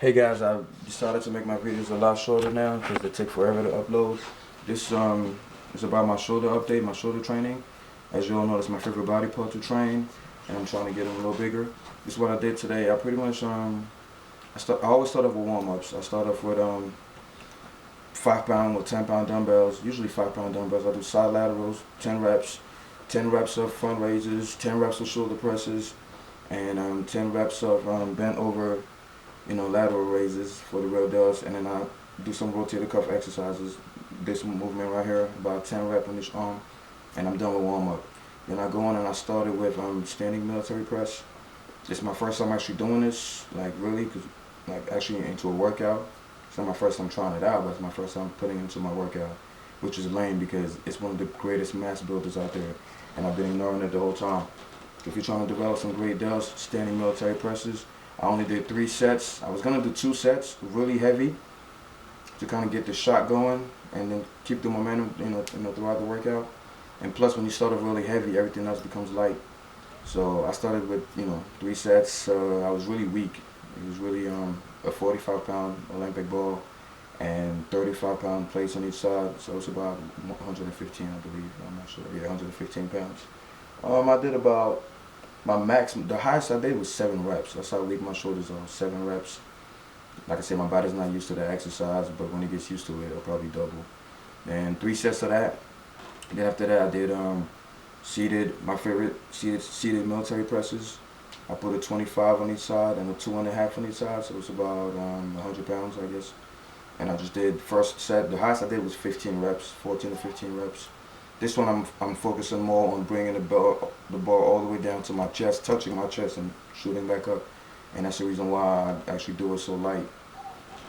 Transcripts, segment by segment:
Hey guys, I decided to make my videos a lot shorter now because they take forever to upload. This is about my shoulder update, my shoulder training. As you all know, it's my favorite body part to train, and I'm trying to get them a little bigger. This is what I did today. I pretty much I always start off with warm-ups. I start off with 5-pound or 10-pound dumbbells, usually 5-pound dumbbells. I do side laterals, 10 reps, 10 reps of front raises, 10 reps of shoulder presses, and 10 reps of bent over, lateral raises for the real deals, and then I do some rotator cuff exercises. This movement right here, about 10 reps on each arm, and I'm done with warm up. Then I go on and I started with standing military press. It's my first time actually doing this, really, actually into a workout. It's not my first time trying it out, but it's my first time putting it into my workout, which is lame because it's one of the greatest mass builders out there, and I've been ignoring it the whole time. If you're trying to develop some great delts, standing military presses, I only did 3 sets. I was gonna do 2 sets, really heavy, to kind of get the shot going and then keep the momentum, throughout the workout. And plus, when you start off really heavy, everything else becomes light. So I started with, 3 sets. I was really weak. It was really a 45-pound Olympic ball and 35-pound plates on each side. So it's about 115, I believe. I'm not sure. Yeah, 115 pounds. I did about. My max, the highest I did was 7 reps. That's how weak my shoulders are, 7 reps. Like I said, my body's not used to that exercise, but when it gets used to it, it'll probably double. And 3 sets of that. And then after that, I did my favorite seated military presses. I put a 25 on each side and a 2.5 on each side, so it's about 100 pounds, I guess. And I just did first set. The highest I did was 15 reps, 14 to 15 reps. This one I'm focusing more on bringing the ball all the way down to my chest, touching my chest and shooting back up. And that's the reason why I actually do it so light.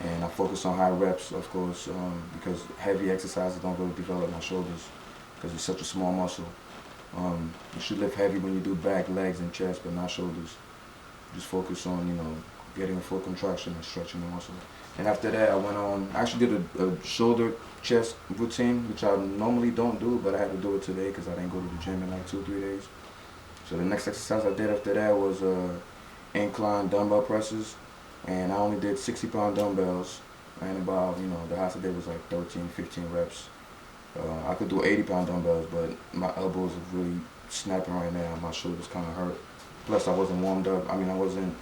And I focus on high reps, of course, because heavy exercises don't really develop my shoulders because it's such a small muscle. You should lift heavy when you do back, legs, and chest, but not shoulders. Just focus on, getting a full contraction and stretching the muscle. And after that, I actually did a shoulder chest routine, which I normally don't do, but I had to do it today because I didn't go to the gym in like 2-3 days. So the next exercise I did after that was incline dumbbell presses, and I only did 60-pound dumbbells, and about, the highest I did was like 13, 15 reps. I could do 80-pound dumbbells, but my elbows are really snapping right now. My shoulders kind of hurt. Plus, I wasn't warmed up. I wasn't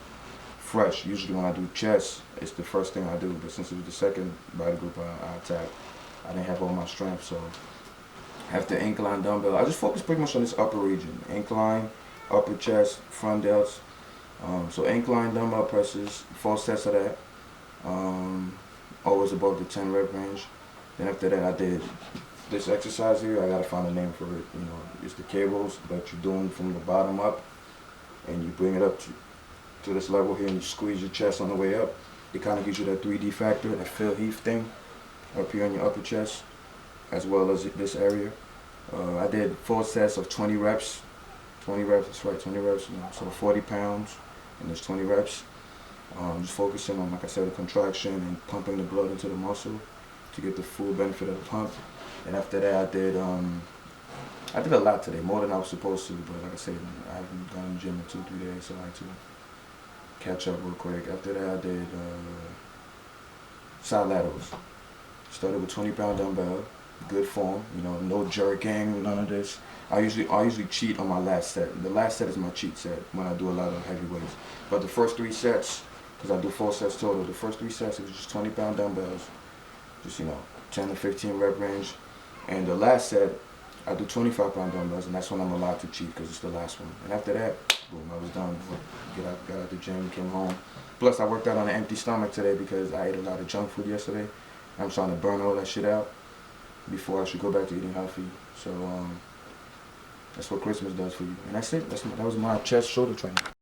fresh. Usually when I do chest, it's the first thing I do, but since it was the second body group I attacked, I didn't have all my strength. So after incline dumbbell, I just focused pretty much on this upper region. Incline, upper chest, front delts. So incline dumbbell presses, 4 sets of that, always above the 10 rep range. Then after that, I did this exercise here. I gotta find a name for it. It's the cables, but you're doing from the bottom up, and you bring it up to this level here, and you squeeze your chest on the way up. It kind of gives you that 3D factor, that Phil Heath thing up here on your upper chest, as well as this area. I did 4 sets of 20 reps. 20 reps, that's right, 20 reps. So 40 pounds, and there's 20 reps. Just focusing on, like I said, the contraction and pumping the blood into the muscle to get the full benefit of the pump. And after that, I did a lot today, more than I was supposed to. But like I said, I haven't gone to the gym in 2-3 days, so I had to catch up real quick. After that, I did side laterals. Started with 20-pound dumbbell, good form. No jerking, none of this. I usually cheat on my last set. The last set is my cheat set when I do a lot of heavy weights. But the first 3 sets, because I do 4 sets total, the first 3 sets it was just 20-pound dumbbells, just 10 to 15 rep range. And the last set, I do 25-pound dumbbells, and that's when I'm allowed to cheat because it's the last one. And after that, boom, I was done. Got out the gym, came home. Plus, I worked out on an empty stomach today because I ate a lot of junk food yesterday. I'm trying to burn all that shit out before I should go back to eating healthy. So that's what Christmas does for you. And that's it. That was my chest shoulder training.